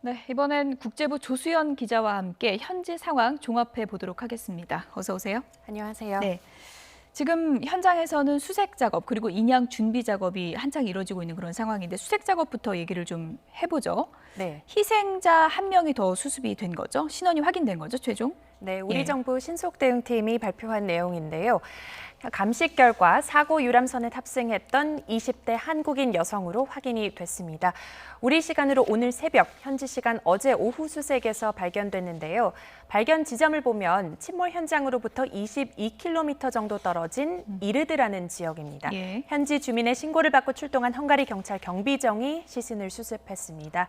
네, 이번엔 국제부 조수연 기자와 함께 현지 상황 종합해 보도록 하겠습니다. 어서 오세요. 안녕하세요. 네, 지금 현장에서는 수색 작업 그리고 인양 준비 작업이 한창 이루어지고 있는 그런 상황인데 수색 작업부터 얘기를 좀 해보죠. 네. 희생자 한 명이 더 수습이 된 거죠? 신원이 확인된 거죠, 최종? 네, 우리 예. 정부 신속대응팀이 발표한 내용인데요. 감식 결과 사고 유람선에 탑승했던 20대 한국인 여성으로 확인이 됐습니다. 우리 시간으로 오늘 새벽, 현지 시간 어제 오후 수색에서 발견됐는데요. 발견 지점을 보면 침몰 현장으로부터 22km 정도 떨어진 이르드라는 지역입니다. 예. 현지 주민의 신고를 받고 출동한 헝가리 경찰 경비정이 시신을 수습했습니다.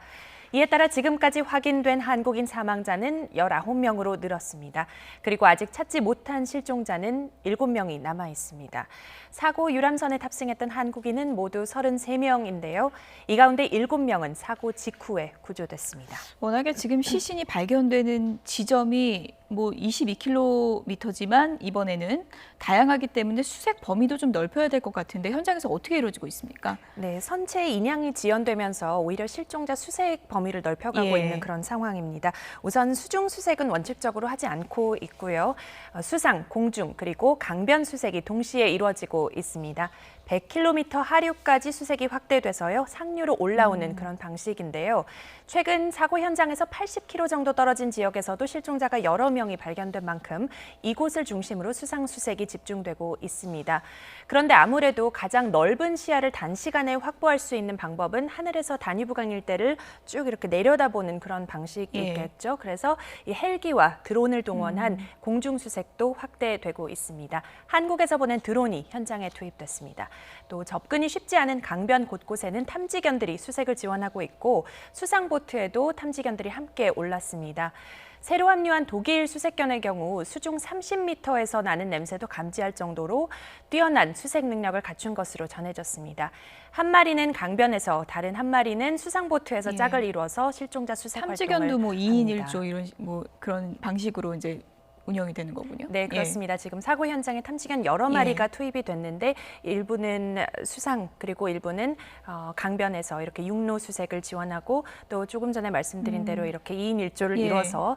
이에 따라 지금까지 확인된 한국인 사망자는 19명으로 늘었습니다. 그리고 아직 찾지 못한 실종자는 7명이 남아 있습니다. 사고 유람선에 탑승했던 한국인은 모두 33명인데요. 이 가운데 7명은 사고 직후에 구조됐습니다. 워낙에 지금 시신이 발견되는 지점이 뭐 22km지만 이번에는 다양하기 때문에 수색 범위도 좀 넓혀야 될 것 같은데 현장에서 어떻게 이루어지고 있습니까? 네, 선체 인양이 지연되면서 오히려 실종자 수색 범위를 넓혀가고 예. 있는 그런 상황입니다. 우선 수중 수색은 원칙적으로 하지 않고 있고요. 수상, 공중, 그리고 강변 수색이 동시에 이루어지고 있습니다. 100km 하류까지 수색이 확대돼서요. 상류로 올라오는 그런 방식인데요. 최근 사고 현장에서 80km 정도 떨어진 지역에서도 실종자가 여러 명이 발견된 만큼 이곳을 중심으로 수상 수색이 집중되고 있습니다. 그런데 아무래도 가장 넓은 시야를 단시간에 확보할 수 있는 방법은 하늘에서 다뉴브강 일대를 쭉 이렇게 내려다보는 그런 방식이겠죠. 그래서 이 헬기와 드론을 동원한 공중 수색도 확대되고 있습니다. 한국에서 보낸 드론이 현장에 투입됐습니다. 또 접근이 쉽지 않은 강변 곳곳에는 탐지견들이 수색을 지원하고 있고 수상보트에도 탐지견들이 함께 올랐습니다. 새로 합류한 독일 수색견의 경우 수중 30m에서 나는 냄새도 감지할 정도로 뛰어난 수색 능력을 갖춘 것으로 전해졌습니다. 한 마리는 강변에서 다른 한 마리는 수상보트에서 짝을 이루어서 실종자 수색 활동을 탐지견도 뭐 2인 합니다. 1조 이런 뭐 그런 방식으로 이제 운영이 되는 거군요. 네, 그렇습니다. 지금 사고 현장에 탐지견 여러 마리가 투입이 됐는데 일부는 수상 그리고 일부는 강변에서 이렇게 육로 수색을 지원하고 또 조금 전에 말씀드린 대로 이렇게 2인 1조를 이루어서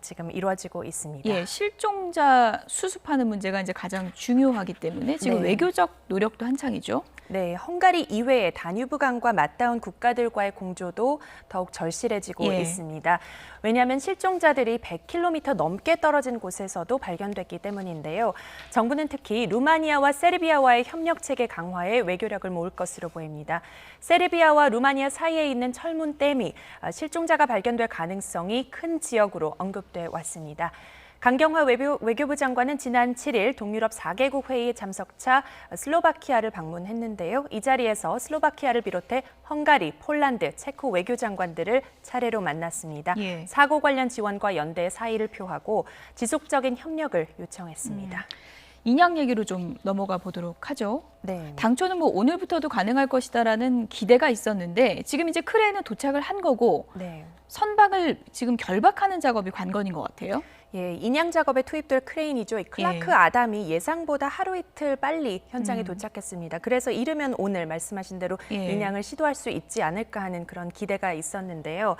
지금 이루어지고 있습니다. 예, 실종자 수습하는 문제가 이제 가장 중요하기 때문에 지금 외교적 노력도 한창이죠. 네, 헝가리 이외의 다뉴브강과 맞닿은 국가들과의 공조도 더욱 절실해지고 있습니다. 왜냐하면 실종자들이 100km 넘게 떨어진 곳에서도 발견됐기 때문인데요. 정부는 특히 루마니아와 세르비아와의 협력 체계 강화에 외교력을 모을 것으로 보입니다. 세르비아와 루마니아 사이에 있는 철문댐이 실종자가 발견될 가능성이 큰 지역으로 언급돼 왔습니다. 강경화 외교부 장관은 지난 7일 동유럽 4개국 회의에 참석차 슬로바키아를 방문했는데요. 이 자리에서 슬로바키아를 비롯해 헝가리, 폴란드, 체코 외교장관들을 차례로 만났습니다. 사고 관련 지원과 연대의 사의를 표하고 지속적인 협력을 요청했습니다. 인양 얘기로 좀 넘어가 보도록 하죠. 네. 당초는 뭐 오늘부터도 가능할 것이다라는 기대가 있었는데 지금 이제 크레인은 도착을 한 거고 선박을 지금 결박하는 작업이 관건인 것 같아요. 예, 인양 작업에 투입될 크레인이죠. 이 클라크 아담이 예상보다 하루 이틀 빨리 현장에 도착했습니다. 그래서 이르면 오늘 말씀하신 대로 인양을 시도할 수 있지 않을까 하는 그런 기대가 있었는데요.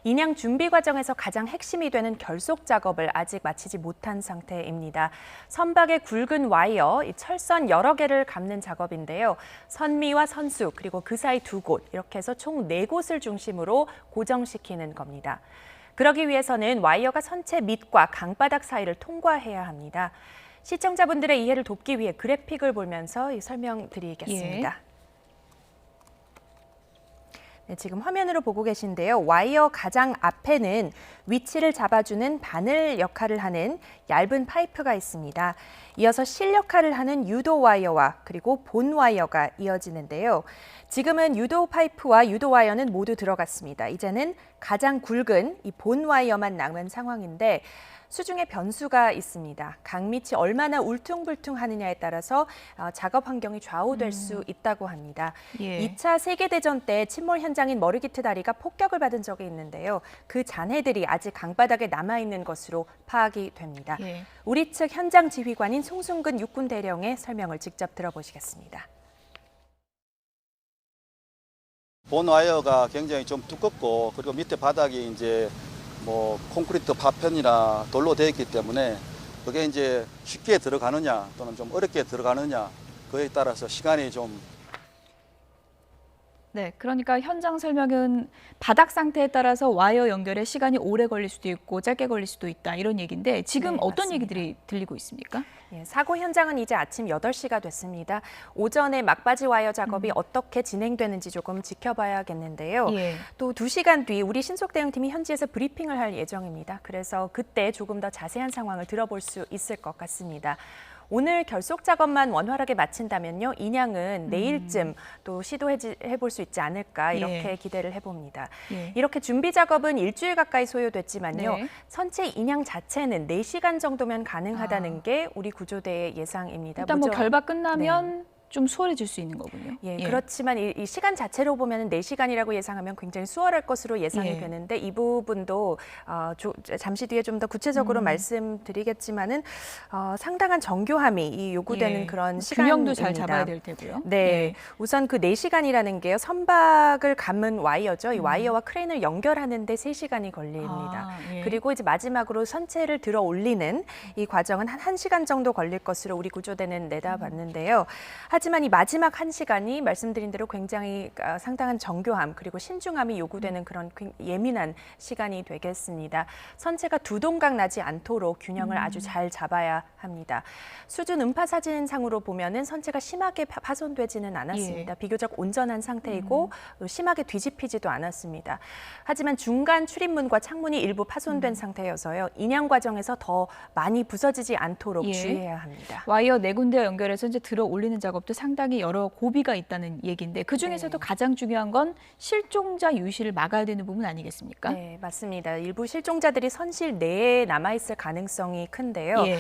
인양 준비 과정에서 가장 핵심이 되는 결속 작업을 아직 마치지 못한 상태입니다. 선박의 굵은 와이어, 철선 여러 개를 감는 작업인데요. 선미와 선수 그리고 그 사이 2곳 이렇게 해서 총 4곳을 중심으로 고정시키는 겁니다. 그러기 위해서는 와이어가 선체 밑과 강바닥 사이를 통과해야 합니다. 시청자분들의 이해를 돕기 위해 그래픽을 보면서 설명드리겠습니다. 네, 지금 화면으로 보고 계신데요. 와이어 가장 앞에는 위치를 잡아주는 바늘 역할을 하는 얇은 파이프가 있습니다. 이어서 실 역할을 하는 유도 와이어와 그리고 본 와이어가 이어지는데요. 지금은 유도 파이프와 유도 와이어는 모두 들어갔습니다. 이제는 가장 굵은 이 본 와이어만 남은 상황인데 수중에 변수가 있습니다. 강 밑이 얼마나 울퉁불퉁하느냐에 따라서 작업 환경이 좌우될 수 있다고 합니다. 2차 세계대전 때 침몰 현장인 머리기트 다리가 폭격을 받은 적이 있는데요. 그 잔해들이 아직 강바닥에 남아있는 것으로 파악이 됩니다. 우리 측 현장 지휘관인 송승근 육군 대령의 설명을 직접 들어보시겠습니다. 본 와이어가 굉장히 좀 두껍고 그리고 밑에 바닥이 이제 뭐 콘크리트 파편이나 돌로 되어 있기 때문에 그게 이제 쉽게 들어가느냐 또는 좀 어렵게 들어가느냐 그에 따라서 시간이 좀 네, 그러니까 현장 설명은 바닥 상태에 따라서 와이어 연결에 시간이 오래 걸릴 수도 있고 짧게 걸릴 수도 있다 이런 얘기인데 지금 네, 어떤 맞습니다. 얘기들이 들리고 있습니까? 예, 사고 현장은 이제 아침 8시가 됐습니다. 오전에 막바지 와이어 작업이 어떻게 진행되는지 조금 지켜봐야겠는데요. 예. 또 2시간 뒤 우리 신속대응팀이 현지에서 브리핑을 할 예정입니다. 그래서 그때 조금 더 자세한 상황을 들어볼 수 있을 것 같습니다. 오늘 결속 작업만 원활하게 마친다면요, 인양은 내일쯤 또 시도해 볼 수 있지 않을까 이렇게 예. 기대를 해봅니다. 예. 이렇게 준비 작업은 일주일 가까이 소요됐지만요, 네. 선체 인양 자체는 4시간 정도면 가능하다는 게 우리 구조대의 예상입니다. 일단 뭐 무조- 결박 끝나면 좀 수월해질 수 있는 거군요. 예, 그렇지만 이 시간 자체로 보면 4시간이라고 예상하면 굉장히 수월할 것으로 예상이 예. 되는데 이 부분도 잠시 뒤에 좀 더 구체적으로 말씀드리겠지만은 상당한 정교함이 이 요구되는 예. 그런 시간입니다. 균형도 잘 잡아야 될 테고요. 네, 예. 우선 그 4시간이라는 게요, 선박을 감은 와이어죠. 이 와이어와 크레인을 연결하는데 3시간이 걸립니다. 아, 예. 그리고 이제 마지막으로 선체를 들어 올리는 이 과정은 한 1시간 정도 걸릴 것으로 우리 구조대는 내다봤는데요. 하지만 이 마지막 1시간이 말씀드린 대로 굉장히 상당한 정교함 그리고 신중함이 요구되는 그런 예민한 시간이 되겠습니다. 선체가 두 동강 나지 않도록 균형을 아주 잘 잡아야 합니다. 수준 음파 사진상으로 보면은 선체가 심하게 파손되지는 않았습니다. 예. 비교적 온전한 상태이고 또 심하게 뒤집히지도 않았습니다. 하지만 중간 출입문과 창문이 일부 파손된 상태여서요. 인양 과정에서 더 많이 부서지지 않도록 예. 주의해야 합니다. 와이어 4군데 연결해서 이제 들어 올리는 작업도 상당히 여러 고비가 있다는 얘기인데 그 중에서도 네. 가장 중요한 건 실종자 유실을 막아야 되는 부분 아니겠습니까? 네, 맞습니다. 일부 실종자들이 선실 내에 남아있을 가능성이 큰데요. 예.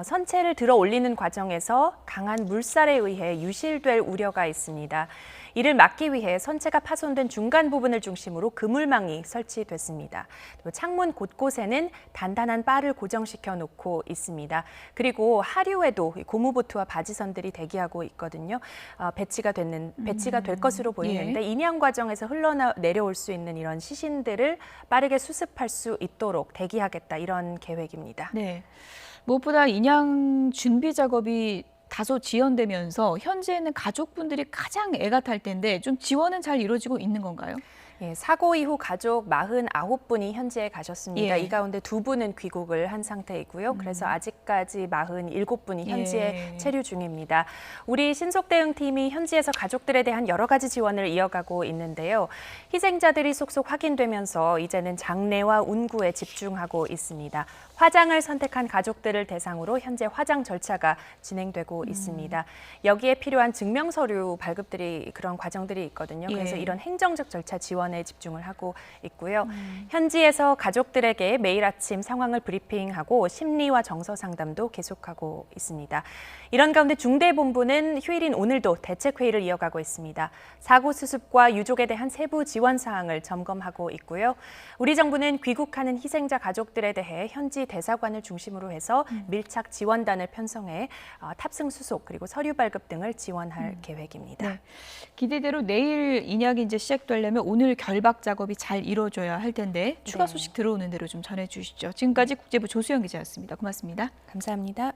선체를 들어 올리는 과정에서 강한 물살에 의해 유실될 우려가 있습니다. 이를 막기 위해 선체가 파손된 중간 부분을 중심으로 그물망이 설치됐습니다. 또 창문 곳곳에는 단단한 바를 고정시켜 놓고 있습니다. 그리고 하류에도 고무보트와 바지선들이 대기하고 있거든요. 배치가 될 것으로 보이는데 인양 과정에서 흘러내려올 수 있는 이런 시신들을 빠르게 수습할 수 있도록 대기하겠다 이런 계획입니다. 네. 무엇보다 인양 준비 작업이 다소 지연되면서 현재는 가족분들이 가장 애가 탈 텐데 좀 지원은 잘 이루어지고 있는 건가요? 예, 사고 이후 가족 49분이 현지에 가셨습니다. 예. 이 가운데 2분은 귀국을 한 상태이고요. 그래서 아직까지 47분이 현지에 예. 체류 중입니다. 우리 신속대응팀이 현지에서 가족들에 대한 여러 가지 지원을 이어가고 있는데요. 희생자들이 속속 확인되면서 이제는 장례와 운구에 집중하고 있습니다. 화장을 선택한 가족들을 대상으로 현재 화장 절차가 진행되고 있습니다. 여기에 필요한 증명서류 발급들이 그런 과정들이 있거든요. 그래서 예. 이런 행정적 절차 지원에 집중을 하고 있고요. 현지에서 가족들에게 매일 아침 상황을 브리핑하고 심리와 정서 상담도 계속하고 있습니다. 이런 가운데 중대본부는 휴일인 오늘도 대책회의를 이어가고 있습니다. 사고 수습과 유족에 대한 세부 지원 사항을 점검하고 있고요. 우리 정부는 귀국하는 희생자 가족들에 대해 현지 대사관을 중심으로 해서 밀착 지원단을 편성해 탑승 수속 그리고 서류 발급 등을 지원할 계획입니다. 네. 기대대로 내일 인양이 이제 시작되려면 오늘 결박 작업이 잘 이루어져야 할 텐데 추가 네. 소식 들어오는 대로 좀 전해 주시죠. 지금까지 국제부 조수영 기자였습니다. 고맙습니다. 감사합니다.